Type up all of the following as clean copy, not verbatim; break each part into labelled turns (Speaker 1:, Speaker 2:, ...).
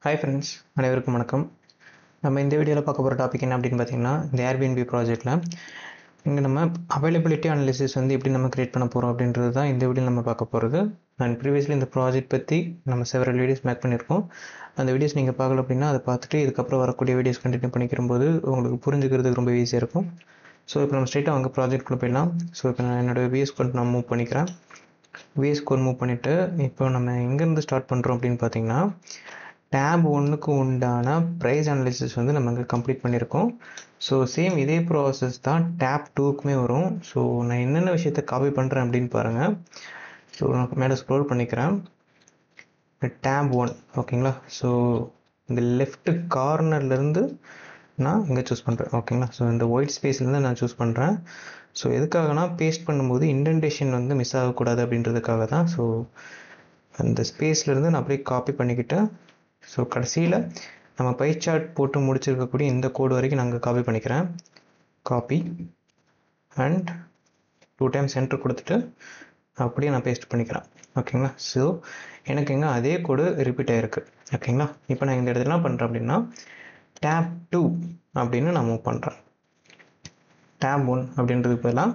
Speaker 1: Hi friends, அனைவருக்கும் வணக்கம். நம்ம இந்த வீடியோவில் பார்க்க போகிற டாபிக் என்ன அப்படின்னு பார்த்தீங்கன்னா, இந்த ஏர்பிஎன்பி ப்ராஜெக்ட்டில் இங்கே நம்ம அவைலபிலிட்டி அனாலிசிஸ் எப்படி நம்ம கிரியேட் பண்ண போகிறோம் அப்படின்றது தான் இந்த வீடியோ நம்ம பார்க்க போகிறது. அண்ட் ப்ரீவியஸ்லி இந்த ப்ராஜெக்ட் பற்றி நம்ம செவரல் வீடியோஸ் மேக் பண்ணியிருக்கோம். அந்த வீடியோஸ் நீங்கள் பார்க்கல அப்படின்னா அதை பார்த்துட்டு இதுக்கப்புறம் வரக்கூடிய வீடியோஸ் கண்டினியூ பண்ணிக்கிறம்போது உங்களுக்கு புரிஞ்சுக்கிறதுக்கு ரொம்ப ஈஸியாக இருக்கும். ஸோ இப்போ நம்ம ஸ்ட்ரெயிட்டாக அவங்க ப்ராஜெக்ட்குள்ளே போயிடலாம். ஸோ இப்போ நான் என்னோடய விஎஸ் கோட் நான் மூவ் பண்ணிக்கிறேன். விஎஸ் கோட் மூவ் பண்ணிவிட்டு இப்போ நம்ம எங்கேருந்து ஸ்டார்ட் பண்ணுறோம் அப்படின்னு பார்த்தீங்கன்னா, டேப் 1க்கு உண்டான ப்ரைஸ் அனாலிசிஸ் நம்ம இங்கே கம்ப்ளீட் பண்ணியிருக்கோம். ஸோ சேம் இதே ப்ராசஸ் தான் டேப் 2க்குமே வரும். ஸோ நான் என்னென்ன விஷயத்தை காப்பி பண்ணுறேன் அப்படின்னு பாருங்கள். ஸோ நான் மேலே ஸ்க்ரோல் பண்ணிக்கிறேன். டேப் 1 ஓகேங்களா. ஸோ இந்த லெஃப்ட் கார்னர்லேருந்து நான் இங்கே சூஸ் பண்ணுறேன் ஓகேங்களா. ஸோ இந்த ஒயிட் ஸ்பேஸ்லேருந்து நான் சூஸ் பண்ணுறேன். ஸோ எதுக்காகனா பேஸ்ட் பண்ணும்போது இண்டென்டேஷன் மிஸ் ஆகக்கூடாது அப்படின்றதுக்காக தான். ஸோ அந்த ஸ்பேஸ்லேருந்து நான் அப்படியே காப்பி பண்ணிக்கிட்டேன். ஸோ கடைசியில் நம்ம பை சார்ட் போட்டு முடிச்சிருக்கக்கூடிய இந்த கோடு வரைக்கும் நான் அங்கே காப்பி பண்ணிக்கிறேன். காப்பி அண்ட் 2 டைம்ஸ் என்டர் கொடுத்துட்டு அப்படியே நான் பேஸ்ட் பண்ணிக்கிறேன் ஓகேங்களா. ஸோ எனக்கு எங்கே அதே கோடு ரிப்பீட் ஆகிருக்கு ஓகேங்களா. இப்போ நான் இந்த இடத்துல என்ன பண்ணுறேன் அப்படின்னா, டேப் 2 அப்படின்னு நான் மூவ் பண்ணுறேன். டேப் 1 அப்படின்றதுக்கு பதிலாக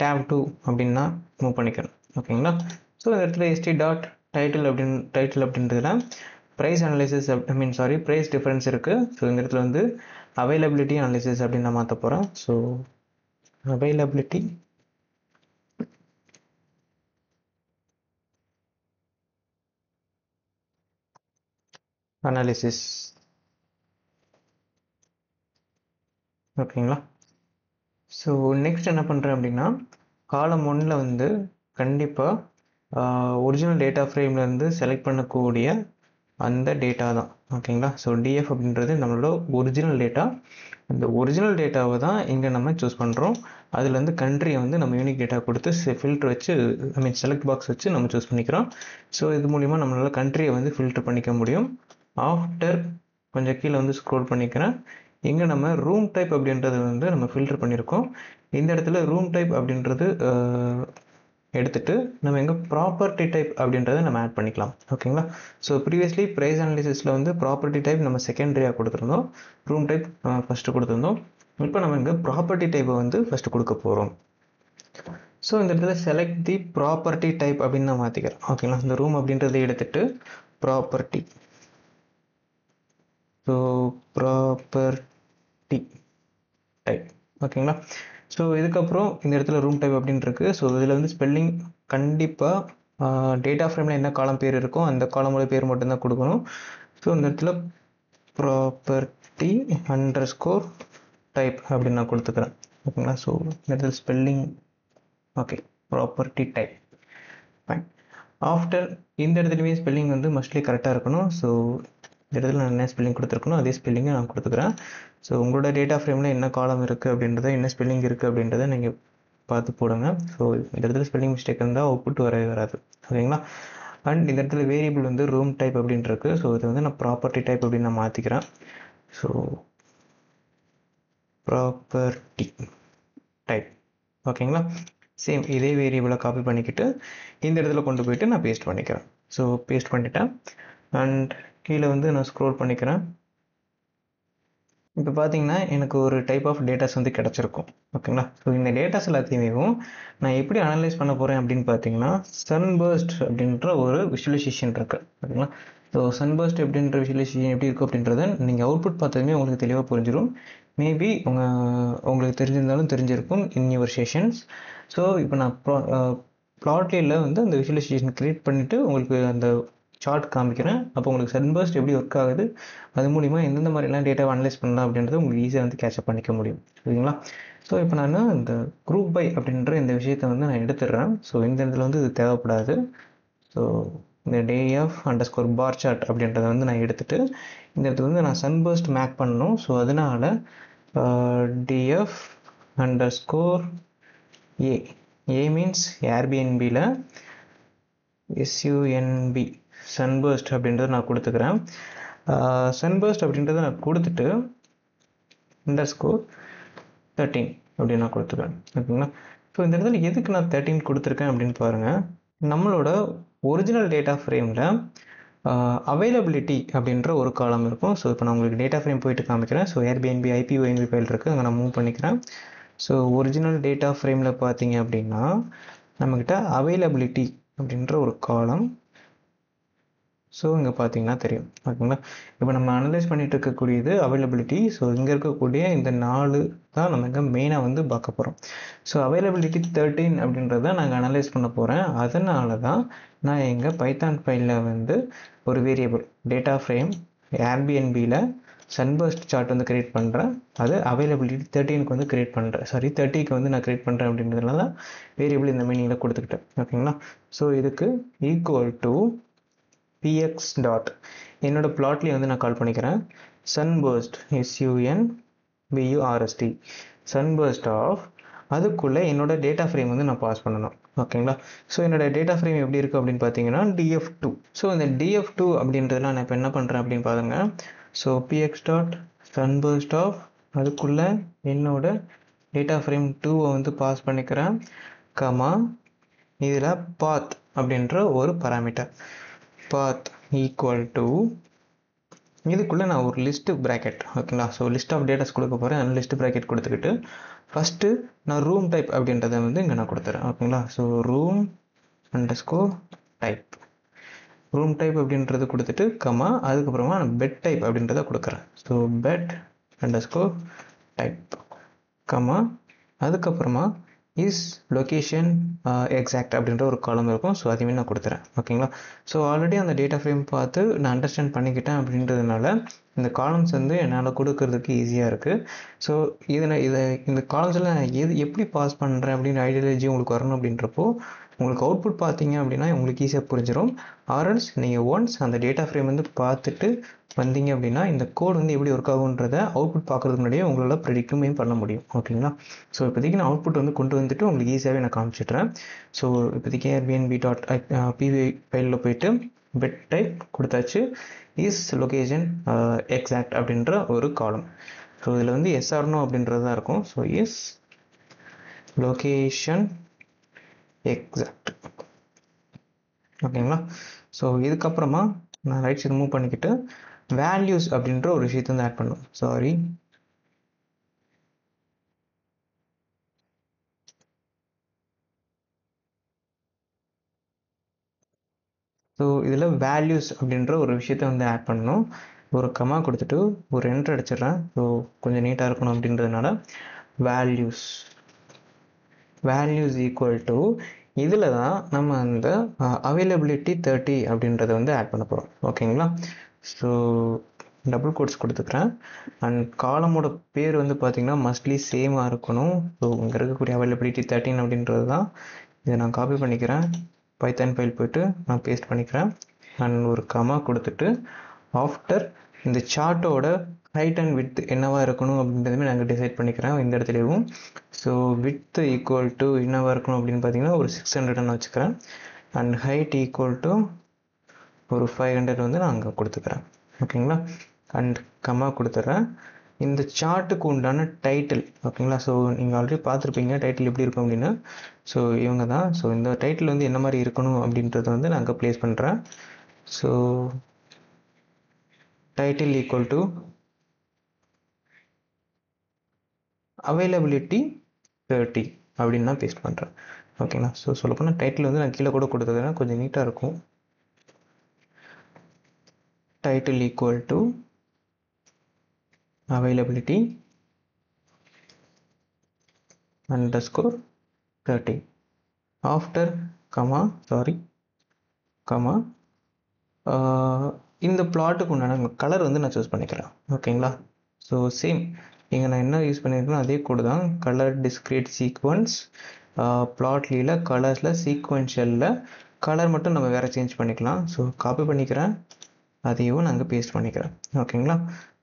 Speaker 1: டேப் 2 அப்படின்னு நான் மூவ் பண்ணிக்கிறேன் ஓகேங்களா. ஸோ இந்த இடத்துல எஸ்டி டாட் டைட்டில் அப்படின்றதுல ப்ரைஸ் அனாலிசிஸ் ப்ரைஸ் டிஃபரன்ஸ் இருக்குது. ஸோ இந்த இடத்துல அவைலபிலிட்டி அனாலிசிஸ் அப்படின்னு நான் மாற்ற போகிறேன். ஸோ அவைலபிலிட்டி அனாலிசிஸ் ஓகேங்களா. ஸோ நெக்ஸ்ட் என்ன பண்ணுறேன் அப்படின்னா, காலம் 1ல் கண்டிப்பாக ஒரிஜினல் டேட்டா ஃப்ரேம்லேருந்து செலக்ட் பண்ணக்கூடிய அந்த டேட்டா தான் ஓகேங்களா. ஸோ டிஎஃப் அப்படின்றது நம்மளோட ஒரிஜினல் டேட்டா. அந்த ஒரிஜினல் டேட்டாவை தான் இங்கே நம்ம சூஸ் பண்ணுறோம். அதுலேருந்து கண்ட்ரியை நம்ம யூனிக் டேட்டா கொடுத்து ஃபில்டர் வச்சு செலக்ட் பாக்ஸ் வச்சு நம்ம சூஸ் பண்ணிக்கிறோம். ஸோ இது மூலிமா நம்மளால் கண்ட்ரியை ஃபில்டர் பண்ணிக்க முடியும். ஆஃப்டர் கொஞ்சம் கீழே ஸ்க்ரோல் பண்ணிக்கிறேன். இங்கே நம்ம ரூம் டைப் அப்படின்றது நம்ம ஃபில்டர் பண்ணியிருக்கோம். இந்த இடத்துல ரூம் டைப் அப்படின்றது எடுத்துகிட்டு நம்ம எங்கே ப்ராப்பர்ட்டி டைப் அப்படின்றத நம்ம ஆட் பண்ணிக்கலாம் ஓகேங்களா. ஸோ ப்ரீவியஸ்லி ப்ரைஸ் அனாலிசிஸில் ப்ராப்பர்ட்டி டைப் நம்ம செகண்டரியாக கொடுத்துருந்தோம், ரூம் டைப் ஃபஸ்ட்டு கொடுத்துருந்தோம். இப்போ நம்ம இங்கே ப்ராப்பர்ட்டி டைப்பை ஃபஸ்ட்டு கொடுக்க போகிறோம். ஸோ இந்த இடத்துல செலக்ட் தி ப்ராப்பர்ட்டி டைப் அப்படின்னு நான் மாற்றிக்கிறேன் ஓகேங்களா. இந்த ரூம் அப்படின்றத எடுத்துகிட்டு ப்ராப்பர்ட்டி, ஸோ ப்ராப்பர்ட்டி டைப் ஓகேங்களா. ஸோ இதுக்கப்புறம் இந்த இடத்துல ரூம் டைப் அப்படின்னு இருக்குது. ஸோ இதில் ஸ்பெல்லிங் கண்டிப்பாக டேட்டா ஃப்ரேமில் என்ன காலம் பேர் இருக்கோ அந்த காலமோட பேர் மட்டும்தான் கொடுக்கணும். ஸோ இந்த இடத்துல ப்ராப்பர்ட்டி அண்டர்ஸ்கோர் டைப் அப்படின்னு நான் கொடுத்துக்கிறேன் ஓகேங்களா. ஸோ இந்த இடத்துல spelling okay, property type fine. After இந்த இடத்துலையுமே ஸ்பெல்லிங் மோஸ்ட்லி கரெக்டாக இருக்கணும். ஸோ இந்த இடத்துல நான் என்ன ஸ்பெல்லிங் கொடுத்துருக்கணும் அதே ஸ்பெல்லிங்கை நான் கொடுத்துக்கிறேன். ஸோ உங்களோட டேட்டா ஃப்ரேமில் என்ன காலம் இருக்குது அப்படின்றத, என்ன ஸ்பெல்லிங் இருக்குது அப்படின்றத நீங்கள் பார்த்து போடுங்க. ஸோ இந்த இடத்துல ஸ்பெல்லிங் மிஸ்டேக் இருந்தால் அவுட்புட் வரவே வராது ஓகேங்களா. அண்ட் இந்த இடத்துல வேரியபிள் ரூம் டைப் அப்படின்னு இருக்குது. ஸோ இது நான் ப்ராப்பர்ட்டி டைப் அப்படின்னு நான் மாற்றிக்கிறேன். ஸோ ப்ராப்பர்ட்டி டைப் ஓகேங்களா. சேம் இதே வேரியபிளை காப்பி பண்ணிக்கிட்டு இந்த இடத்துல கொண்டு போயிட்டு நான் பேஸ்ட் பண்ணிக்கிறேன். ஸோ பேஸ்ட் பண்ணிட்டேன். அண்ட் கீழே நான் ஸ்க்ரோல் பண்ணிக்கிறேன். இப்போ பார்த்தீங்கன்னா எனக்கு ஒரு டைப் ஆஃப் டேட்டாஸ் கிடச்சிருக்கும் ஓகேங்களா. ஸோ இந்த டேட்டாஸ் எல்லாத்தையுமே நான் எப்படி அனலைஸ் பண்ண போகிறேன் அப்படின்னு பார்த்தீங்கன்னா, சன்பர்ஸ்ட் அப்படின்ற ஒரு விஷுவலைசேஷன் இருக்குது ஓகேங்களா. ஸோ சன்பர்ஸ்ட் அப்படின்ற விஷுவலைசேஷன் எப்படி இருக்குது அப்படின்றத நீங்கள் அவுட்புட் பார்த்ததுமே உங்களுக்கு தெளிவாக புரிஞ்சிடும். மேபி உங்களுக்கு தெரிஞ்சிருந்தாலும் தெரிஞ்சிருக்கும் இன் யுவர் செஷன்ஸ். ஸோ இப்போ நான் ப்ளாட்லியில் அந்த விஷுவலைசேஷன் க்ரியேட் பண்ணிவிட்டு உங்களுக்கு அந்த சார்ட் காமிக்கிறேன். அப்போ உங்களுக்கு சன்பர்ஸ்ட் எப்படி ஒர்க் ஆகுது, அது மூலிமா எந்தெந்த மாதிரிலாம் டேட்டாவை அனலைஸ் பண்ணலாம் அப்படின்றத உங்களுக்கு ஈஸியாக கேட்சப் பண்ணிக்க முடியும் சரிங்களா. ஸோ இப்போ நான் இந்த குரூப் பை அப்படின்ற இந்த விஷயத்தை நான் எடுத்துடுறேன். ஸோ இந்த இடத்துல இது தேவைப்படாது. ஸோ இந்த day of underscore bar chart அப்படின்றத நான் எடுத்துகிட்டு இந்த இடத்துல நான் சன்பர்ஸ்ட் மேக் பண்ணணும். ஸோ அதனால் டிஎஃப் அண்டர்ஸ்கோர் ஏ மீன்ஸ் ஏர்பிஎன்பியில் எஸ்யூஎன்பி சன்பர்ஸ்ட் அப்படின்றத நான் கொடுத்துக்கிறேன். சன்பர்ஸ்ட் அப்படின்றத நான் கொடுத்துட்டு அண்டர்ஸ்கோர் 13 அப்படின்னு நான் கொடுத்துக்கிறேன் ஓகேங்களா. ஸோ இந்த இடத்துல எதுக்கு நான் 13 கொடுத்துருக்கேன் அப்படின்னு பாருங்கள். நம்மளோட ஒரிஜினல் டேட்டா ஃப்ரேமில் அவைலபிலிட்டி அப்படின்ற ஒரு காலம் இருக்கும். ஸோ இப்போ நான் உங்களுக்கு டேட்டா ஃப்ரேம் போயிட்டு காமிக்கிறேன். ஸோ ஏர்பிஎன்பி ஐபிஓஎன்பி ஃபைல் இருக்குது, அங்கே நான் மூவ் பண்ணிக்கிறேன். ஸோ ஒரிஜினல் டேட்டா ஃப்ரேமில் பார்த்தீங்க அப்படின்னா நம்மக்கிட்ட அவைலபிலிட்டி அப்படின்ற ஒரு காலம். ஸோ இங்கே பார்த்தீங்கன்னா தெரியும், ஓகேங்களா. இப்போ நம்ம அனலைஸ் பண்ணிட்டு இருக்கக்கூடியது அவைலபிலிட்டி. ஸோ இங்கே இருக்கக்கூடிய இந்த 4 தான் நம்ம இங்கே மெயினாக வந்து பார்க்க போகிறோம். ஸோ அவைலபிலிட்டி 13 அப்படின்றத நாங்கள் அனலைஸ் பண்ண போகிறேன். அதனால தான் நான் எங்கள் பைத்தான் ஃபைலில் வந்து ஒரு வேரியபிள் டேட்டா ஃப்ரேம் ஏர்பிஎன்பியில் சன்பர்ஸ்ட் சார்ட் வந்து கிரியேட் பண்ணுறேன். அது அவைலபிலிட்டி 13க்கு வந்து கிரியேட் பண்ணுறேன், 30க்கு வந்து நான் கிரியேட் பண்ணுறேன் அப்படின்றதுனால தான் வேரியபிள் இந்த மீனிங்கில் கொடுத்துக்கிட்டேன், ஓகேங்களா. ஸோ இதுக்கு ஈக்குவல் டு px டாட் என்னோட பிளாட்லேயே வந்து நான் கால் பண்ணிக்கிறேன் சன்பர்ஸ்ட் sunburst சன்பர்ஸ்ட் ஆஃப் அதுக்குள்ளே என்னோட டேட்டா ஃப்ரேம் வந்து நான் பாஸ் பண்ணணும், ஓகேங்களா. ஸோ என்னோட டேட்டா ஃப்ரேம் எப்படி இருக்குது அப்படின்னு பார்த்தீங்கன்னா df2. ஸோ இந்த df2 அப்படின்றதுலாம் நான் இப்போ என்ன பண்ணுறேன் அப்படின்னு பாருங்க. ஸோ px டாட் சன்பர்ஸ்ட் ஆஃப் அதுக்குள்ளே என்னோட டேட்டா ஃப்ரேம் 2 வந்து பாஸ் பண்ணிக்கிறேன், கமா இதில் பாத் அப்படின்ற ஒரு பராமீட்டர் path equal to இதுக்குள்ளே நான் ஒரு லிஸ்ட் ப்ராக்கெட், ஓகேங்களா. ஸோ லிஸ்ட் ஆஃப் டேட்டாஸ் கொடுக்க போகிறேன். அந்த லிஸ்ட் ப்ராக்கெட் கொடுத்துக்கிட்டு ஃபஸ்ட்டு நான் ரூம் டைப் அப்படின்றத வந்து இங்கே நான் கொடுத்துறேன், ஓகேங்களா. ஸோ ரூம் அண்டர்ஸ்கோர் டைப் அப்படின்றது கொடுத்துட்டு கமா அதுக்கப்புறமா நான் பெட் டைப் அப்படின்றத கொடுக்குறேன். So bed underscore type comma அதுக்கப்புறமா இஸ் லொக்கேஷன் எக்ஸாக்ட் அப்படின்ற ஒரு காலம் இருக்கும். ஸோ அதையுமே நான் கொடுத்துறேன், ஓகேங்களா. ஸோ ஆல்ரெடி அந்த டேட்டா ஃப்ரேம் பார்த்து நான் அண்டர்ஸ்டாண்ட் பண்ணிக்கிட்டேன் அப்படின்றதுனால இந்த காலம்ஸ் வந்து என்னால் கொடுக்கறதுக்கு ஈஸியாக இருக்குது. ஸோ இந்த காலம்ஸில் நான் எப்படி பாஸ் பண்ணுறேன் அப்படின்ற ஐடியாலஜி உங்களுக்கு வரணும் அப்படின்றப்போ உங்களுக்கு அவுட்புட் பார்த்தீங்க அப்படின்னா உங்களுக்கு ஈஸியாக புரிஞ்சிடும். ஆர்எல்ஸ் நீங்கள் ஒன்ஸ் அந்த டேட்டா ஃப்ரேம் வந்து பார்த்துட்டு வந்தீங்க அப்படின்னா இந்த கோட் வந்து எப்படி ஒர்க் ஆகுன்றதை அவுட்புட் பார்க்குறதுக்கு முன்னாடியே உங்களால் ப்ரெடிக்ட்டுமே பண்ண முடியும், ஓகேங்களா. ஸோ இப்போதைக்கு நான் அவுட்புட் வந்து கொண்டு வந்துட்டு உங்களுக்கு ஈஸியாகவே நான் காமிச்சிட்றேன். ஸோ இப்போதைக்கு ஏர்பிஎன்பி டாட் பிவி ஃபைலில் போயிட்டு பெட் டைப் கொடுத்தாச்சு, இஸ் லொக்கேஷன் எக்ஸாக்ட் அப்படின்ற ஒரு காலம். ஸோ இதில் வந்து எஸ்ஆர்னோ அப்படின்றது தான் இருக்கும். ஸோ இஸ் லொக்கேஷன் எக்ஸாக்ட், ஓகேங்களா. ஸோ இதுக்கப்புறமா நான் ரைட் சைடு மூவ் பண்ணிக்கிட்டு வேல்யூஸ் அப்படின்ற ஒரு விஷயத்தை வந்து ஆட் பண்ணும். சாரி, ஸோ இதில் வேல்யூஸ் அப்படின்ற ஒரு விஷயத்தை வந்து ஆட் பண்ணணும். ஒரு கமா கொடுத்துட்டு ஒரு என்ட்ரு அடிச்சிடுறேன். ஸோ கொஞ்சம் நீட்டாக இருக்கணும் அப்படின்றதுனால வேல்யூஸ் ஈக்குவல் டு இதில் தான் நம்ம அந்த அவைலபிலிட்டி 30 அப்படின்றத வந்து ஆட் பண்ண போகிறோம், ஓகேங்களா. ஸோ டபுள் கோட்ஸ் கொடுத்துக்கிறேன். அண்ட் காலமோட பேர் வந்து பார்த்திங்கன்னா மஸ்ட்லி சேமாக இருக்கணும். ஸோ இங்கே இருக்கக்கூடிய அவைலபிலிட்டி 13 அப்படின்றது தான். இதை நான் காப்பி பண்ணிக்கிறேன், பைத்தான் ஃபைல் போய்ட்டு நான் பேஸ்ட் பண்ணிக்கிறேன். அண்ட் ஒரு கமா கொடுத்துட்டு ஆஃப்டர் இந்த சார்ட்டோட ஹைட் அண்ட் வித் என்னவா இருக்கணும் அப்படின்றதுமே நாங்கள் டிசைட் பண்ணிக்கிறேன் இந்த இடத்துலையும். ஸோ வித் ஈக்குவல் டு என்னவா இருக்கணும் அப்படின்னு பார்த்தீங்கன்னா ஒரு 600 வச்சுக்கிறேன். அண்ட் ஹைட் ஈக்குவல் டு ஒரு 500 வந்து நான் அங்கே கொடுத்துக்கிறேன், ஓகேங்களா. அண்ட் கமா கொடுத்துட்றேன். இந்த சார்ட்டுக்கு உண்டான டைட்டில், ஓகேங்களா. ஸோ நீங்கள் ஆல்ரெடி பார்த்துருப்பீங்க டைட்டில் எப்படி இருக்கும் அப்படின்னு. ஸோ இவங்க தான். ஸோ இந்த டைட்டில் வந்து என்ன மாதிரி இருக்கணும் அப்படின்றத வந்து நான் அங்கே ப்ளேஸ் பண்ணுறேன். So title equal to availability 30 அப்படின்னு நான் பேஸ்ட் பண்ணுறேன், ஓகேங்களா. ஸோ சொல்லப்போனால் டைட்டில் வந்து நான் கீழே கூட கொடுத்ததுன்னா கொஞ்சம் நீட்டாக இருக்கும். Title equal to availability underscore 30 after comma இந்த பிளாட்டுக்கு உண்டான கலர் வந்து நான் சூஸ் பண்ணிக்கிறேன், ஓகேங்களா. ஸோ சேம் இங்கே நான் என்ன யூஸ் பண்ணியிருக்கேன் அதே கோடு தான். கலர் டிஸ்கிரீட் சீக்வன்ஸ் பிளாட்லியில் கலர்ஸில் சீக்வென்ஷியலில் கலர் மட்டும் நம்ம வேறு சேஞ்ச் பண்ணிக்கலாம். ஸோ காப்பி பண்ணிக்கிறேன், அதையும் நாங்கள் பேஸ்ட் பண்ணிக்கிறேன், ஓகேங்களா.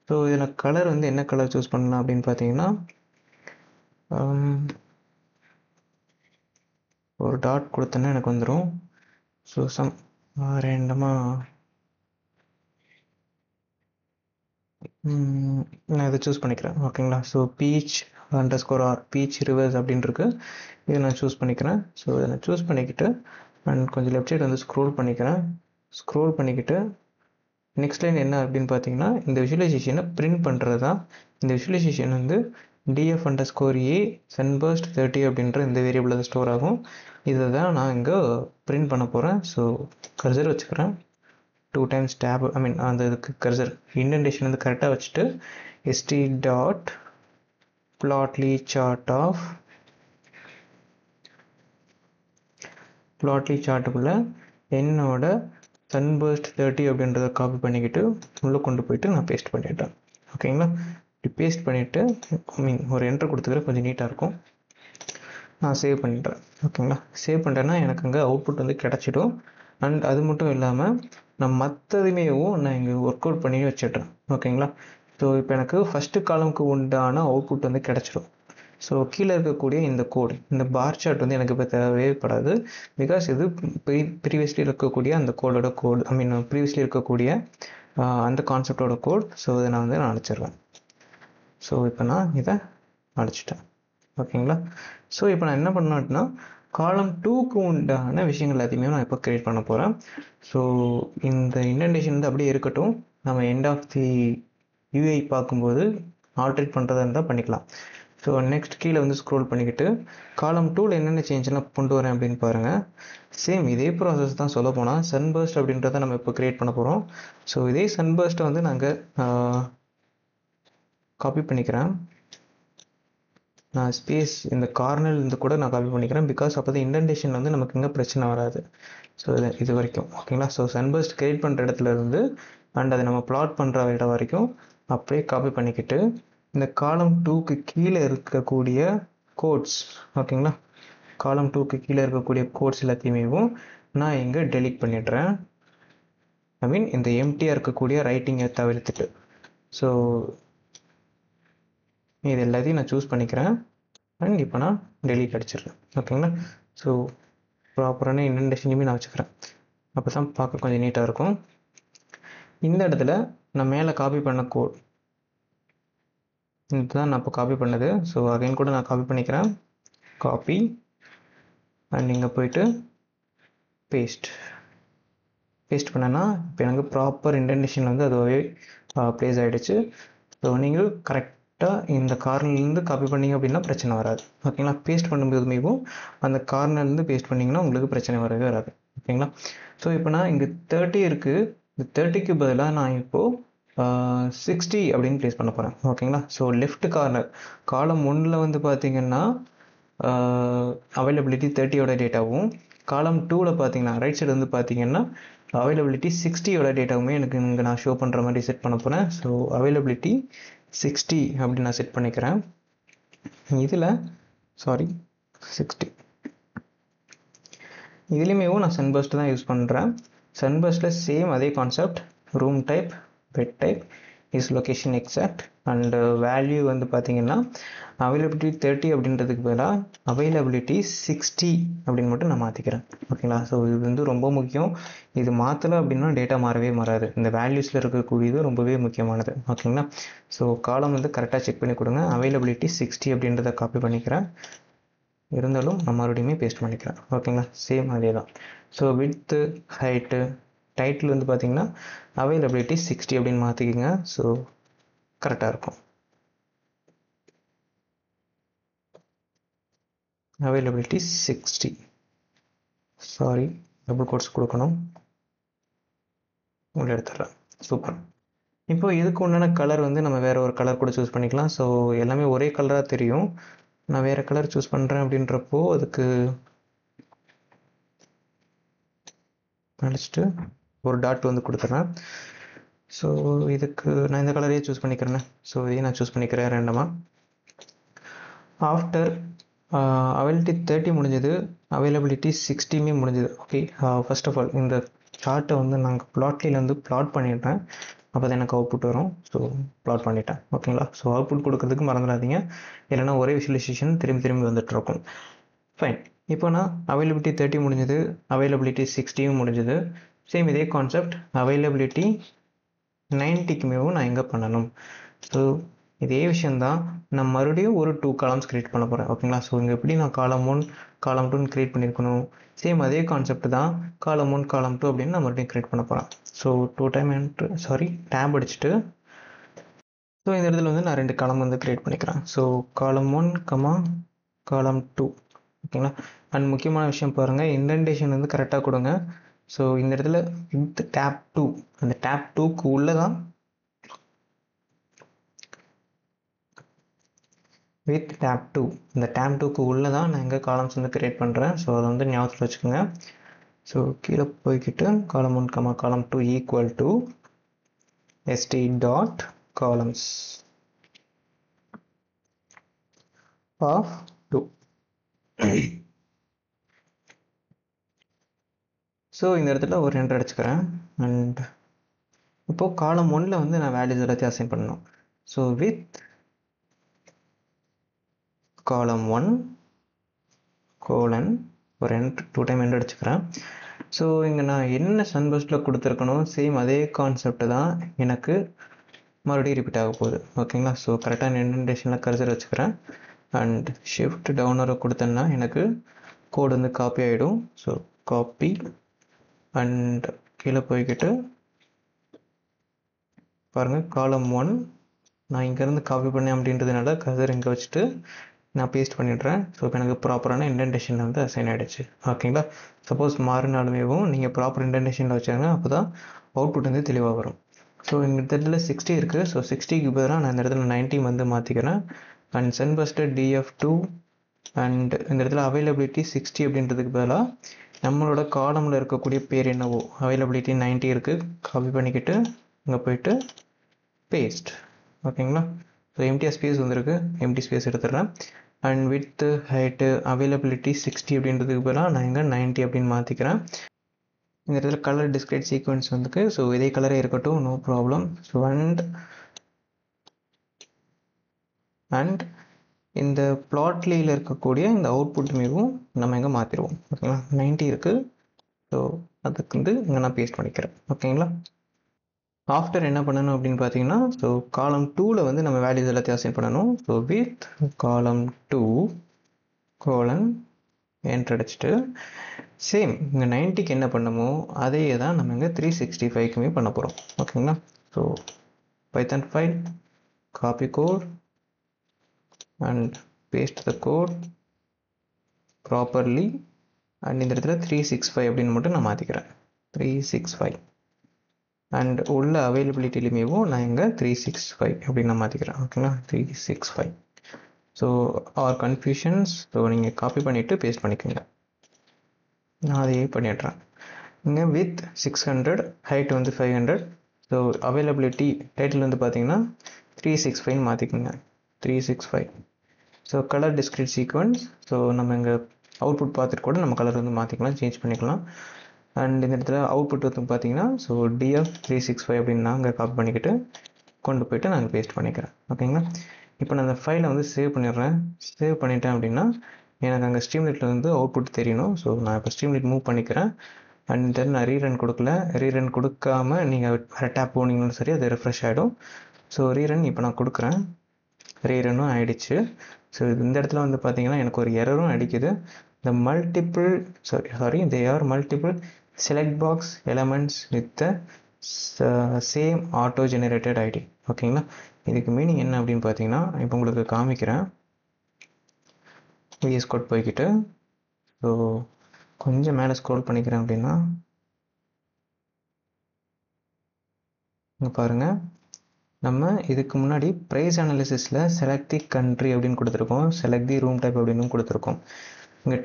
Speaker 1: ஸோ இதில் கலர் வந்து என்ன கலர் சூஸ் பண்ணலாம் அப்படின்னு பார்த்தீங்கன்னா ஒரு டாட் கொடுத்தோன்னா எனக்கு வந்துடும். ஸோ சம் ரேண்டமாக நான் இதை சூஸ் பண்ணிக்கிறேன், ஓகேங்களா. So beach underscore R beach reverse அப்படின்ட்டுருக்கு, இதை நான் சூஸ் பண்ணிக்கிறேன். ஸோ இதை நான் சூஸ் பண்ணிக்கிட்டு அண்ட் கொஞ்சம் லெஃப்ட் சைடு வந்து ஸ்க்ரோல் பண்ணிக்கிட்டு நெக்ஸ்ட் லைன் என்ன அப்படின்னு பார்த்தீங்கன்னா இந்த விஷுவலைசேஷனை பிரிண்ட் பண்ணுறது தான். இந்த விஷுவலைசேஷன் வந்து df_a sunburst 30 அப்படின்ற இந்த வேரியபிளில் ஸ்டோர் ஆகும். இதை தான் நான் இங்கே பிரிண்ட் பண்ண போகிறேன். ஸோ கர்சர் வச்சுக்கிறேன், 2 times tab, அந்த இதுக்கு கர்சர் இண்டென்டேஷன் வந்து கரெக்டாக வச்சுட்டு st.plotly சார்ட்டுக்குள்ளே என்னோட sunburst 30 அப்படின்றத காப்பி பண்ணிக்கிட்டு உள்ளே கொண்டு போயிட்டு நான் பேஸ்ட் பண்ணிட்டேன். ஓகேங்களா, இப்படி பேஸ்ட் பண்ணிவிட்டு ஒரு என்ட்ரு கொடுத்துக்கிறேன், கொஞ்சம் நீட்டாக இருக்கும். நான் சேவ் பண்ணிட்டேன். ஓகேங்களா, சேவ் பண்ணிட்டேன்னா எனக்கு அங்கே அவுட்புட் வந்து கிடச்சிடும். அண்ட் அது மட்டும் இல்லாமல் நான் மற்றதுமேவும் நான் இங்கே ஒர்க் அவுட் பண்ணி வச்சிட்றேன். ஓகேங்களா, ஸோ இப்போ எனக்கு ஃபஸ்ட்டு காலமுக்கு உண்டான அவுட்புட் வந்து கிடச்சிடும். ஸோ கீழே இருக்கக்கூடிய இந்த கோடு, இந்த பார் சார்ட் வந்து எனக்கு இப்போ தேவைப்படாது. பிகாஸ் இது ப்ரீவியஸ்லி இருக்கக்கூடிய அந்த கோடோட கோடு, ப்ரீவியஸ்லி இருக்கக்கூடிய அந்த கான்செப்டோட கோட். ஸோ இதை நான் வந்து அழைச்சிடுவேன். ஸோ இப்போ நான் இதை அழைச்சிட்டேன். ஓகேங்களா, ஸோ இப்போ நான் என்ன பண்ணேன் அப்படின்னா காலம் 2க்கு உண்டான விஷயங்கள் எல்லாத்தையுமே நான் இப்போ கிரியேட் பண்ண போகிறேன். ஸோ இந்த இண்டென்டேஷன் வந்து அப்படியே இருக்கட்டும். நம்ம எண்ட் ஆஃப் தி யூஐ பார்க்கும்போது ஆல்ட்ரேட் பண்ணுறதா இருந்தால் பண்ணிக்கலாம். ஸோ நெக்ஸ்ட் கீழே வந்து ஸ்க்ரோல் பண்ணிக்கிட்டு காலம் 2ல் என்னென்ன சேஞ்செலாம் கொண்டு வரேன் அப்படின்னு பாருங்கள். சேம் இதே ப்ராசஸ் தான் சொல்ல போனால் சன்பர்ஸ்ட் அப்படின்றத நம்ம இப்போ க்ரியேட் பண்ண போகிறோம். ஸோ இதே சன்பர்ஸ்ட்டை வந்து நாங்கள் காப்பி பண்ணிக்கிறேன். நான் ஸ்பேஸ் இந்த கார்னர்லேருந்து கூட நான் காப்பி பண்ணிக்கிறேன். பிகாஸ் அப்போ தான் இண்டென்டேஷன் வந்து நமக்கு இங்கே பிரச்சனை வராது. ஸோ இது வரைக்கும் ஓகேங்களா. ஸோ சன்பர்ஸ்ட் க்ரியேட் பண்ணுற இடத்துல இருந்து அண்ட் அதை நம்ம பிளாட் பண்ணுற இடம் வரைக்கும் அப்படியே காப்பி பண்ணிக்கிட்டு இந்த காலம் 2க்கு கீழே இருக்கக்கூடிய கோட்ஸ், ஓகேங்களா, காலம் 2க்கு கீழே இருக்கக்கூடிய கோட்ஸ் எல்லாத்தையுமே நான் இங்கே டெலீட் பண்ணிடுறேன். இந்த எம்டியாக இருக்கக்கூடிய ரைட்டிங்கை தவிர்த்துட்டு. ஸோ இது எல்லாத்தையும் நான் சூஸ் பண்ணிக்கிறேன் அண்ட் இப்போ நான் டெலீட் அடிச்சிடுறேன். ஓகேங்களா, ஸோ ப்ராப்பரான இண்டென்டேஷனையுமே நான் வச்சுக்கிறேன். அப்போ தான் பார்க்க கொஞ்சம் நீட்டாக இருக்கும். இந்த இடத்துல நான் மேலே காப்பி பண்ண கோட் இதுதான் நான் இப்போ காப்பி பண்ணது. ஸோ அகைன் கூட நான் காப்பி பண்ணிக்கிறேன், காப்பி அண்ட் இங்கே போயிட்டு பேஸ்ட் பண்ணேன்னா இப்போ எனக்கு ப்ராப்பர் இண்டென்டேஷன் வந்து அதுவே ப்ளேஸ் ஆகிடுச்சு. ஸோ நீங்கள் கரெக்டாக இந்த கார்னர்லேருந்து காப்பி பண்ணிங்க அப்படின்னா பிரச்சனை வராது. ஓகேங்களா, பேஸ்ட் பண்ணும்போதுமேவும் அந்த கார்னர்லேருந்து பேஸ்ட் பண்ணிங்கன்னா உங்களுக்கு பிரச்சனை வரவே வராது. ஓகேங்களா, ஸோ இப்போ நான் இங்கே 30 இருக்குது. இந்த 30க்கு பதிலாக நான் இப்போது 60 அப்படின்னு ப்ளேஸ் பண்ண போகிறேன். ஓகேங்களா, ஸோ லெஃப்ட் கார்னர் காலம் 1ல் வந்து பார்த்தீங்கன்னா அவைலபிலிட்டி 30யோட டேட்டாவும், காலம் 2ல் பார்த்தீங்கன்னா ரைட் சைடு வந்து பார்த்தீங்கன்னா அவைலபிலிட்டி 60யோட டேட்டாவுமே எனக்கு இங்கே நான் ஷோ பண்ணுற மாதிரி செட் பண்ண போகிறேன். ஸோ அவைலபிலிட்டி 60 அப்படின்னு நான் செட் பண்ணிக்கிறேன். இதில் 60 இதுலேயுமே நான் சன்பர்ஸ்ட் தான் யூஸ் பண்ணுறேன். சன்பர்ஸ்ட்டில் சேம் அதே concept, room type, bed type, is location exact and value வந்து பார்த்தீங்கன்னா அவைலபிலிட்டி 30 அப்படின்றதுக்கு பதிலாக அவைலபிலிட்டி 60 அப்படின்னு மட்டும் நான் மாற்றிக்கிறேன். ஓகேங்களா, ஸோ இது வந்து ரொம்ப முக்கியம். இது மாற்றலை அப்படின்னா டேட்டா மாறவே மாறாது. இந்த வேல்யூஸில் இருக்கக்கூடியது ரொம்பவே முக்கியமானது. ஓகேங்களா, ஸோ காலம் வந்து கரெக்டாக செக் பண்ணி கொடுங்க. அவைலபிலிட்டி 60 அப்படின்றத காப்பி பண்ணிக்கிறேன், இருந்தாலும் நான் மறுபடியுமே பேஸ்ட் பண்ணிக்கிறேன். ஓகேங்களா, சேம் அதே தான். ஸோ விட்த்து, ஹைட்டு, டைட்டில் வந்து பார்த்தீங்கன்னா அவைலபிலிட்டி 60 அப்படின்னு மாற்றிக்கிங்க. ஸோ கரெக்டாக இருக்கும். அவைலபிலிட்டி 60, டபுள் கோட்ஸ் கொடுக்கணும், உள்ள எடுத்துடுறேன். சூப்பர். இப்போ இதுக்கு உண்டான கலர் வந்து நம்ம வேறு ஒரு கலர் கூட சூஸ் பண்ணிக்கலாம். ஸோ எல்லாமே ஒரே கலராக தெரியும். நான் வேறு கலர் சூஸ் பண்ணுறேன் அப்படின்றப்போ அதுக்கு அழைச்சிட்டு ஒரு டாட் வந்து கொடுத்துட்றேன். ஸோ இதுக்கு நான் இந்த கலரையே சூஸ் பண்ணிக்கிறேன்னு. ஸோ இதையும் நான் சூஸ் பண்ணிக்கிறேன் ரேண்டமாக. ஆஃப்டர் அவைலபிலிட்டி 30 முடிஞ்சது, அவைலபிலிட்டி 60மே முடிஞ்சது. ஓகே, ஃபர்ஸ்ட் ஆஃப் ஆல் இந்த சார்ட்டை வந்து நாங்கள் ப்ளாட்லிலேருந்து ப்ளாட் பண்ணிட்டேன். அப்போ தான் எனக்கு அவுட்புட் வரும். ஸோ ப்ளாட் பண்ணிட்டேன். ஓகேங்களா, ஸோ அவுட்புட் கொடுக்கறதுக்கு மறந்துடாதீங்க, இல்லைனா ஒரே விஷுவலைசேஷன் திரும்பி வந்துட்டுருக்கும். ஃபைன். இப்போ நான் அவைலபிலிட்டி 30 முடிஞ்சது, அவைலபிலிட்டி 60யும் முடிஞ்சது. சேம் இதே கான்செப்ட் அவைலபிலிட்டி 90க்குமேவும் நான் எங்கே பண்ணணும். ஸோ இதே விஷயந்தான் நான் மறுபடியும் ஒரு 2 காலம்ஸ் கிரியேட் பண்ண போகிறேன். ஓகேங்களா? ஸோ இங்கே எப்படி நான் காலம் 1 காலம் 2 கிரியேட் பண்ணியிருக்கணும், சேம் அதே கான்செப்ட் தான் காலம் 1 காலம் 2 அப்படின்னு நான் மறுபடியும் கிரியேட் பண்ண போகிறேன். ஸோ டேப் அடிச்சுட்டு ஸோ இந்த இடத்துல வந்து நான் 2 காலம் வந்து கிரியேட் பண்ணிக்கிறேன். ஸோ காலம் 1 காலம் 2 ஓகேங்களா? அண்ட் முக்கியமான விஷயம் பாருங்கள், இண்டென்டேஷன் வந்து கரெக்டாக கொடுங்க. ஸோ இந்த இடத்துல வித் டேப் 2 அந்த டேப் 2க்கு உள்ளே தான் வித் டேப் 2 இந்த டேப் 2க்கு உள்ளே தான் நான் எங்கள் காலம்ஸ் வந்து கிரியேட் பண்ணுறேன். ஸோ அதை வந்து ஞாபகத்தில் வச்சுக்கோங்க. ஸோ கீழே போய்கிட்டு காலம் 1 column 2 equal to st dot columns of 2. So இந்த இடத்துல ஒரு என்டர் அடிச்சுக்கிறேன். அண்ட் இப்போது காலம் 1ல் வந்து நான் வேல்யூஸ் எல்லாத்தையும் அசைன் பண்ணணும். ஸோ வித் காலம் 1 கோலன் ஒரு 2 டைம் என்டர் அடிச்சுக்கிறேன். ஸோ இங்கே நான் என்ன சன்பஸ்ட்டில் கொடுத்துருக்கணும், சேம் அதே கான்செப்ட் தான் எனக்கு மறுபடியும் ரிப்பீட் ஆக போகுது. ஓகேங்களா? ஸோ கரெக்டாக இண்டென்டேஷனில் கர்சர் வச்சுக்கிறேன். அண்ட் ஷிஃப்ட் டவுனரை கொடுத்தேன்னா எனக்கு கோடு வந்து காப்பி ஆகிடும். ஸோ காப்பி அண்ட் கீழே போய்கிட்டு பாருங்கள் காலம் 1 நான் இங்கேருந்து காப்பி பண்ணேன் அப்படின்றதுனால கர்சர் இங்கே வச்சுட்டு நான் பேஸ்ட் பண்ணிடுறேன். ஸோ இப்போ எனக்கு ப்ராப்பரான இண்டென்டேஷனில் வந்து அசைன் ஆகிடுச்சு. ஓகேங்களா? சப்போஸ் மாறினாலுமேவும் நீங்கள் ப்ராப்பர் இண்டென்டேஷனில் வச்சாங்க, அப்போ தான் அவுட்புட் வந்து தெளிவாக வரும். ஸோ இந்த இடத்துல 60 இருக்குது. ஸோ 60க்கு பதிலாக நான் இந்த இடத்துல 90 வந்து மாற்றிக்கிறேன். அண்ட் சன்பஸ்ட்டு df2 அண்ட் இந்த இடத்துல அவைலபிலிட்டி 60 அப்படின்றதுக்கு பதிலாக நம்மளோட காலமில் இருக்கக்கூடிய பேர் என்னவோ அவைலபிலிட்டி 90 இருக்குது, காப்பி பண்ணிக்கிட்டு இங்கே போயிட்டு பேஸ்ட். ஓகேங்களா? ஸோ எம்டிஆர் ஸ்பேஸ் வந்துருக்கு, எம்டி ஸ்பேஸ் எடுத்துடுறேன். அண்ட் வித் ஹைட்டு அவைலபிலிட்டி 60 அப்படின்றதுக்கு பதிலாக நான் இங்கே 90 அப்படின்னு மாற்றிக்கிறேன். இந்த இடத்துல கலர் டிஸ்கிரைட் சீக்வன்ஸ் வந்துருக்கு. ஸோ இதே கலரே இருக்கட்டும், நோ ப்ராப்ளம். ஸோ அண்ட் இந்த பிளாட்லியில் இருக்கக்கூடிய இந்த அவுட்புட் மீவும் நம்ம இங்கே மாற்றிடுவோம். ஓகேங்களா? 90 இருக்குது. ஸோ அதுக்கு வந்து இங்கே நான் பேஸ்ட் பண்ணிக்கிறேன். ஓகேங்களா? ஆஃப்டர் என்ன பண்ணணும் அப்படின்னு பார்த்தீங்கன்னா, ஸோ காலம் 2ல் வந்து நம்ம வேல்யூஸ் எல்லாத்தையும் அசைன் பண்ணணும். ஸோ வித் காலம் 2 கோலன் என்டர் அடிச்சுட்டு சேம் இங்கே 90க்கு என்ன பண்ணமோ அதே தான் நம்ம இங்கே 365க்குமே பண்ண போகிறோம். ஓகேங்களா? So python file copy code and paste the code properly. And இந்த இடத்துல 365 அப்படின்னு மட்டும் நான் மாற்றிக்கிறேன். 365 அண்ட் உள்ள அவைலபிலிட்டிலையுமேவும் நான் இங்கே 365 அப்படின்னு நான் மாற்றிக்கிறேன். ஓகேங்களா? 365. So are confusions. ஸோ நீங்கள் காப்பி பண்ணிவிட்டு பேஸ்ட் பண்ணிக்கோங்க. நான் அதையே பண்ணிடுறேன். இங்கே வித் 600 ஹைட் வந்து 500. ஸோ அவைலபிலிட்டி டைட்டில் வந்து பார்த்தீங்கன்னா 365 மாற்றிக்கோங்க. 365. So colour discrete sequence. So நம்ம இங்கே அவுட்புட் பார்த்துட்டு கூட நம்ம கலர் வந்து மாற்றிக்கலாம், சேஞ்ச் பண்ணிக்கலாம். அண்ட் இந்த இடத்துல அவுட்புட் வந்து பார்த்தீங்கன்னா ஸோ df365 அப்படின்னு நான் இங்கே காப்பி பண்ணிக்கிட்டு கொண்டு போய்ட்டு நான் பேஸ்ட் பண்ணிக்கிறேன். ஓகேங்களா? இப்போ நான் அந்த ஃபைலை வந்து சேவ் பண்ணிடுறேன். சேவ் பண்ணிட்டேன் அப்படின்னா எனக்கு அங்கே ஸ்ட்ரீம்லைட்டில் வந்து அவுட்புட் தெரியணும். ஸோ நான் இப்போ ஸ்ட்ரீம்லைட் மூவ் பண்ணிக்கிறேன். அண்ட் இந்த நான் ரீரன் கொடுக்கல. ரீரன் கொடுக்காம நீங்கள் வேறு டேப் போனீங்கன்னு சரி அது ரெஃப்ரெஷ் ஆகிடும். ஸோ ரீரன் இப்போ நான் கொடுக்குறேன். ரீரனும் ஆகிடுச்சு. ஸோ இந்த இடத்துல வந்து பார்த்தீங்கன்னா எனக்கு ஒரு எரரும் அடிக்குது. the they are multiple select box elements with the same auto generated id. ஓகேங்களா? இதுக்கு மீனிங் என்ன அப்படின்னு பார்த்தீங்கன்னா இப்போ உங்களுக்கு காமிக்கிறேன். VS கோட் போய்கிட்டு ஸோ கொஞ்சம் மேலே ஸ்க்ரோல் பண்ணிக்கிறேன் அப்படின்னா இங்கே பாருங்கள், நம்ம இதுக்கு முன்னாடி ப்ரைஸ் அனாலிசிஸில் செலக்ட் தி கண்ட்ரி அப்படின்னு கொடுத்துருக்கோம், செலக்ட் தி ரூம் டைப் அப்படின்னு கொடுத்துருக்கோம். இங்கே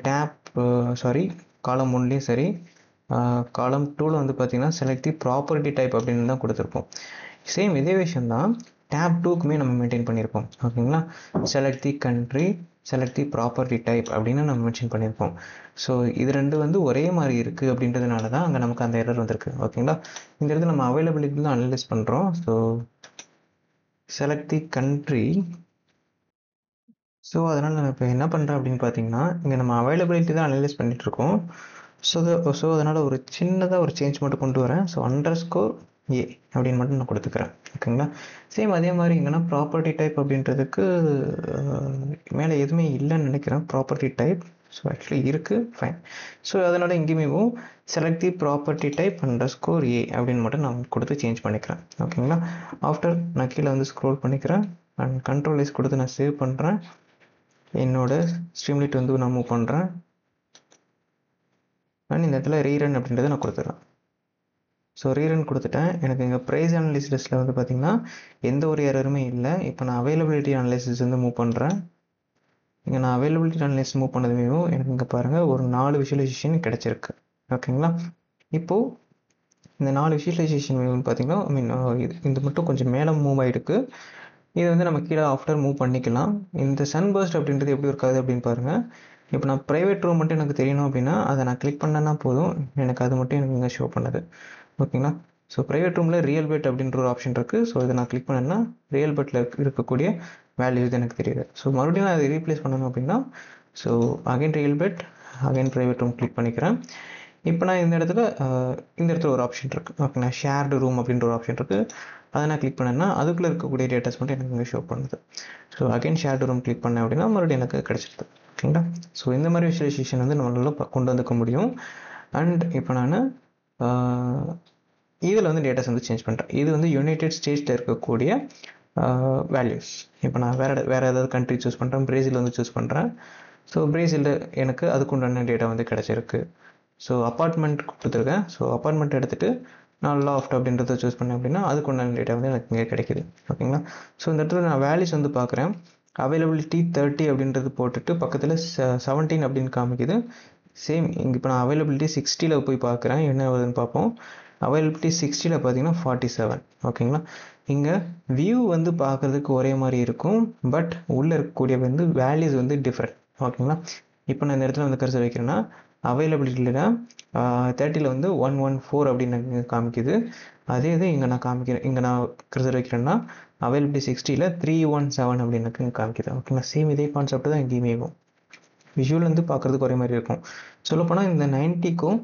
Speaker 1: காலம் 1லேயும் சரி காலம் 2ல் வந்து பார்த்தீங்கன்னா செலக்ட் தி ப்ராப்பர்ட்டி டைப் அப்படின்னு தான் கொடுத்துருப்போம். சேம் இதே விஷயம் தான் டேப் 2க்குமே நம்ம மெயின்டைன் பண்ணியிருப்போம். ஓகேங்களா? Select the country, select the property type அப்படின்னு நம்ம மென்ஷன் பண்ணியிருப்போம். ஸோ இது ரெண்டு வந்து ஒரே மாதிரி இருக்குது அப்படின்றதுனால தான் அங்கே நமக்கு அந்த எரர் வந்திருக்கு. ஓகேங்களா? இந்த இடத்துல நம்ம அவைலபிலிட்டி தான் அனலைஸ் பண்ணுறோம். So select the country. So அதனால் நான் இப்போ என்ன பண்ணுறேன் அப்படின்னு பார்த்தீங்கன்னா இங்கே நம்ம அவைலபிலிட்டி தான் அனலைஸ் பண்ணிகிட்ருக்கோம். ஸோ அதனால் ஒரு சின்னதாக ஒரு சேஞ்ச் மட்டும் கொண்டு வரேன். ஸோ ஏ அப்படின்னு மட்டும் நான் கொடுத்துக்கிறேன். ஓகேங்களா? சேம் அதே மாதிரி இங்கன்னா ப்ராப்பர்ட்டி டைப் அப்படின்றதுக்கு மேலே எதுவுமே இல்லைன்னு நினைக்கிறேன். ப்ராப்பர்ட்டி டைப் ஸோ ஆக்சுவலி இருக்குது, ஃபைன். ஸோ அதனால் எங்கேயுமே select the property type underscore A அப்படின்னு மட்டும் நான் கொடுத்து சேஞ்ச் பண்ணிக்கிறேன். ஓகேங்களா? ஆஃப்டர் நான் கீழே வந்து ஸ்க்ரோல் பண்ணிக்கிறேன் அண்ட் கண்ட்ரோல் எஸ் கொடுத்து நான் சேவ் பண்ணுறேன். என்னோட ஸ்ட்ரீம்லைட் வந்து நான் மூவ் பண்ணுறேன் அண்ட் இந்த இடத்துல ரீரன் அப்படின்றத நான் கொடுத்துட்றேன். ஸோ ரீரன் கொடுத்துட்டேன். எனக்கு இங்கே ப்ரைஸ் அனலிசிஸில் வந்து பார்த்திங்கன்னா எந்த ஒரு எரருமே இல்லை. இப்போ நான் அவைலபிலிட்டி அனலிசிஸ் வந்து மூவ் பண்ணுறேன். இங்கே நான் அவைலபிலிட்டி அனலிசிஸ் மூவ் பண்ணதுமே எனக்கு இங்கே பாருங்கள் ஒரு 4 விஷுவலைசேஷன் கிடச்சிருக்கு. ஓகேங்களா? இப்போது இந்த 4 விஷுவலைசேஷன் பார்த்திங்கன்னா இது மட்டும் கொஞ்சம் மேலே மூவ் ஆகிருக்கு. இது வந்து நம்ம கீழே ஆஃப்டர் மூவ் பண்ணிக்கலாம். இந்த சன்பர்ஸ்ட் அப்படின்றது எப்படி இருக்காது அப்படின்னு பாருங்கள். இப்போ நான் ப்ரைவேட் ரூம் மட்டும் எனக்கு தெரியணும் அப்படின்னா அதை நான் கிளிக் பண்ணேன்னா போதும், எனக்கு அது மட்டும் எனக்கு இங்கே ஷோ பண்ணுது. ஓகேங்களா? ஸோ ப்ரைவேட் ரூமில் ரியல் பெட் அப்படின்ற ஒரு ஆப்ஷன் இருக்குது. ஸோ இதை நான் கிளிக் பண்ணேன்னா ரியல் பெட்டில் இருக்கக்கூடிய வேல்யூஸ் எனக்கு தெரியுது. ஸோ மறுபடியும் நான் அதை ரீப்ளேஸ் பண்ணணும் அப்படின்னா so again real bed again private room click பண்ணிக்கிறேன். இப்போ நான் இந்த இடத்துல ஒரு ஆப்ஷன் இருக்குது. ஓகேங்களா? ஷேர்டு ரூம் அப்படின்ற ஒரு ஆப்ஷன் இருக்குது. அதை நான் கிளிக் பண்ணேன்னா அதுக்குள்ளே இருக்கக்கூடிய டேட்டாஸ் மட்டும் எனக்கு இங்கே ஷோ பண்ணுது. So again shared room click பண்ணேன் அப்படின்னா மறுபடியும் எனக்கு கிடச்சிடுது. ஓகேங்களா? ஸோ இந்த மாதிரி விஷுவலைசேஷன் வந்து நம்மளால கொண்டு வந்துக்க முடியும். அண்ட் இப்போ நான் இதில் வந்து டேட்டாஸ் வந்து சேஞ்ச் பண்ணுறேன். இது வந்து யுனைடெட் ஸ்டேட்ஸில் இருக்கக்கூடிய வேல்யூஸ். இப்போ நான் வேறு ஏதாவது கண்ட்ரி சூஸ் பண்ணுறேன். பிரேசில் வந்து சூஸ் பண்ணுறேன். ஸோ பிரேசிலில் எனக்கு அதுக்குண்டான டேட்டா வந்து கிடச்சிருக்கு. ஸோ அப்பார்ட்மெண்ட் கொடுத்துருக்கேன். ஸோ அப்பார்ட்மெண்ட் எடுத்துகிட்டு நான் லாஃப்ட் அப்படின்றத சூஸ் பண்ணேன் அப்படின்னா அதுக்குண்டான டேட்டா வந்து எனக்கு இங்கே கிடைக்குது. ஓகேங்களா? ஸோ இந்த இடத்துல நான் வேல்யூஸ் வந்து பார்க்குறேன். அவைலபிலிட்டி 30 அப்படின்றது போட்டுட்டு பக்கத்தில் 17 அப்படின்னு காமிக்குது. சேம் இங்கே இப்போ நான் அவைலபிலிட்டி 60 போய் பார்க்குறேன், என்ன வருதுன்னு பார்ப்போம். அவைலபிலிட்டி 60 பார்த்தீங்கன்னா 47. ஓகேங்களா? இங்கே வியூ வந்து பார்க்குறதுக்கு ஒரே மாதிரி இருக்கும், பட் உள்ளே இருக்கக்கூடிய வந்து வேல்யூஸ் வந்து டிஃப்ரெண்ட். ஓகேங்களா? இப்போ நான் இந்த இடத்துல வந்து கர்சர் வைக்கிறேன்னா அவைலபிலிட்டியில் 30 வந்து 114 அப்படின்னு காமிக்குது. அதே இது இங்கே நான் காமிக்கிறேன், இங்கே நான் கர்சர் வைக்கிறேன்னா அவைலபிலிட்டி 60 317 அப்படின்னு காமிக்குது. ஓகேங்களா? சேம் இதே கான்செப்ட் தான் எங்கேயுமே விஷுவல் வந்து பார்க்குறதுக்கு ஒரே மாதிரி இருக்கும். சொல்லப்போனால் இந்த 90க்கும்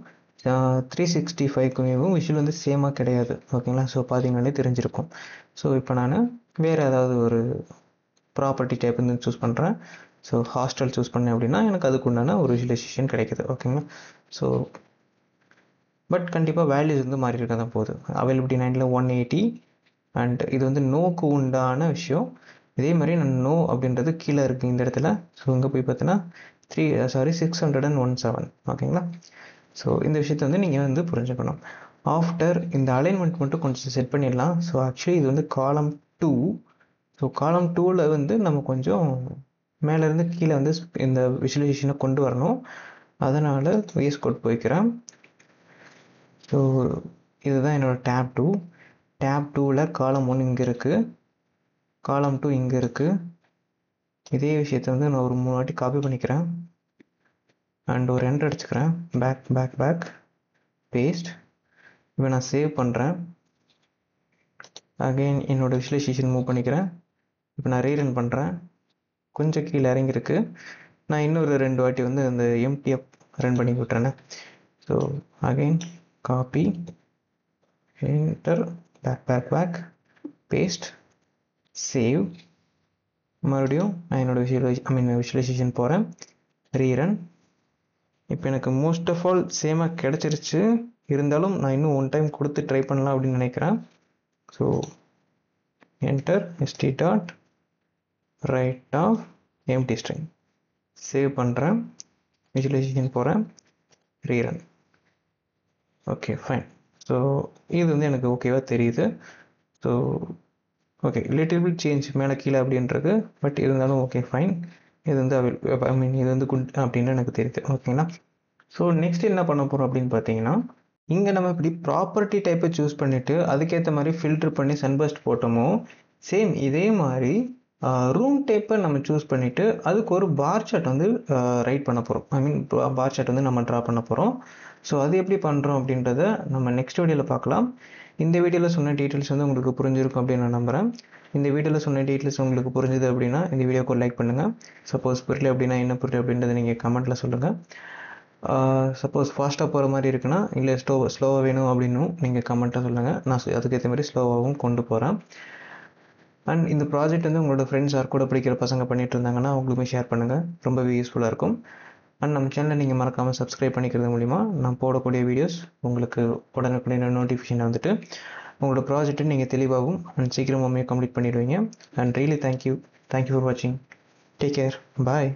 Speaker 1: 365க்கும் விஷுவல் வந்து சேமாக கிடையாது. ஓகேங்களா? ஸோ பார்த்தீங்கன்னாலே தெரிஞ்சிருக்கும். ஸோ இப்போ நான் வேறு ஏதாவது ஒரு ப்ராப்பர்ட்டி டைப் வந்து சூஸ் பண்ணுறேன். ஸோ ஹாஸ்டல் சூஸ் பண்ணேன் அப்படின்னா எனக்கு அதுக்கு உண்டான ஒரு விஷுவலைசேஷன் கிடைக்குது. ஓகேங்களா? ஸோ பட் கண்டிப்பாக வேல்யூஸ் வந்து மாறி இருக்க தான் போகுது. அவைலபிலிட்டி 9ல் 180 அண்ட் இது வந்து நோக்கு உண்டான விஷயம். இதே மாதிரி நான் நோ அப்படின்றது கீழே இருக்குது இந்த இடத்துல. ஸோ இங்கே போய் பார்த்தீங்கன்னா 617. ஓகேங்களா? ஸோ இந்த விஷயத்தை வந்து நீங்கள் வந்து புரிஞ்சுக்கணும். ஆஃப்டர் இந்த அலைன்மெண்ட் மட்டும் கொஞ்சம் செட் பண்ணிடலாம். ஸோ ஆக்சுவலி இது வந்து காலம் 2. ஸோ காலம் 2ல் வந்து நம்ம கொஞ்சம் மேலேருந்து கீழே வந்து இந்த விஷுவலைசேஷனை கொண்டு வரணும். அதனால் வேஸ் கோட் போய்க்கிறேன். ஸோ இதுதான் என்னோடய டேப் 2. டேப் 2ல் காலம் 1 இங்கே இருக்குது, காலம் 2 இங்கே இருக்குது. இதே விஷயத்தை வந்து நான் ஒரு 3 வாட்டி காப்பி பண்ணிக்கிறேன் அண்ட் ஒரு என்டர் அடிச்சுக்கிறேன். Back paste. இப்போ நான் சேவ் பண்ணுறேன். அகெயின் என்னோடய விஷுவலைசேஷன் மூவ் பண்ணிக்கிறேன். இப்போ நான் ரீரன் பண்ணுறேன். கொஞ்சம் கீழே இறங்கியிருக்கு. நான் இன்னொரு 2 வாட்டி வந்து அந்த எம்டிஎஃப் ரன் பண்ணி விட்டுறேன். So again copy enter back paste save. மறுபடியும் நான் என்னோடய விஷுவலைசேஷன் போகிறேன். ரீரன். இப்போ எனக்கு மோஸ்ட் ஆஃப் ஆல் சேமாக கிடச்சிருச்சு. இருந்தாலும் நான் இன்னும் 1 டைம் கொடுத்து ட்ரை பண்ணலாம் அப்படின்னு நினைக்கிறேன். So enter st dot write of empty string. Save பண்ணுறேன். விஷுவலைசேஷன் போகிறேன். ரீரன். Okay fine. ஸோ இது வந்து எனக்கு ஓகேவா தெரியுது. So okay little bit change மேலே கீழே அப்படின்றது, பட் இருந்தாலும் ஓகே ஃபைன். இது வந்து இது வந்து குட் அப்படின்னு எனக்கு தெரியுது. ஓகேங்களா? ஸோ நெக்ஸ்ட் என்ன பண்ண போகிறோம் அப்படின்னு பார்த்தீங்கன்னா, இங்கே நம்ம இப்படி ப்ராப்பர்ட்டி டைப்பை சூஸ் பண்ணிவிட்டு அதுக்கேற்ற மாதிரி ஃபில்ட்ரு பண்ணி சன்பர்ஸ்ட் போட்டோமோ, சேம் இதே மாதிரி ரூம் டைப்பை நம்ம சூஸ் பண்ணிவிட்டு அதுக்கு ஒரு பார் சார்ட் வந்து ரைட் பண்ண போகிறோம். பார் சார்ட் வந்து நம்ம ட்ரா பண்ண போகிறோம். ஸோ அது எப்படி பண்ணுறோம் அப்படின்றத நம்ம நெக்ஸ்ட் வீடியோவில் பார்க்கலாம். இந்த வீடியோவில் சொன்ன டீட்டெயில்ஸ் வந்து உங்களுக்கு புரிஞ்சிருக்கும் அப்படின்னு நான் நம்புகிறேன். இந்த வீடியோவில் சொன்ன டீட்டெயில்ஸ் உங்களுக்கு புரிஞ்சுது அப்படின்னா இந்த வீடியோக்கு லைக் பண்ணுங்கள். சப்போஸ் புரியல அப்படின்னா என்ன புரியல அப்படின்றத நீங்கள் கமெண்ட்டில் சொல்லுங்கள். சப்போஸ் ஃபாஸ்ட்டாக போகிற மாதிரி இருக்குன்னா இல்லை ஸ்லோவாக வேணும் அப்படின்னும் நீங்கள் கமெண்ட்டாக சொல்லுங்கள். நான் அதுக்கேற்ற மாதிரி ஸ்லோவாகவும் கொண்டு போகிறேன். அண்ட் இந்த ப்ராஜெக்ட் வந்து உங்களோட ஃப்ரெண்ட்ஸ் யார் கூட படிக்கிற பசங்க பண்ணிட்டு இருந்தாங்கன்னா அவங்களுமே ஷேர் பண்ணுங்கள். ரொம்பவே யூஸ்ஃபுல்லாக இருக்கும். அண்ட் நம்ம சேனலை நீங்கள் மறக்காமல் சப்ஸ்கிரைப் பண்ணிக்கிறது மூலிமா நான் போடக்கூடிய வீடியோஸ் உங்களுக்கு உடனுக்குடனே நோட்டிஃபிகேஷன் வந்துட்டு உங்களோட ப்ராஜெக்ட்டை நீங்கள் தெளிவாகவும் அண்ட் சீக்கிரமாகவே கம்ப்ளீட் பண்ணிடுவீங்க. அண்ட் ரியலி தேங்க்யூ ஃபார் வாட்சிங். Take care. பாய்.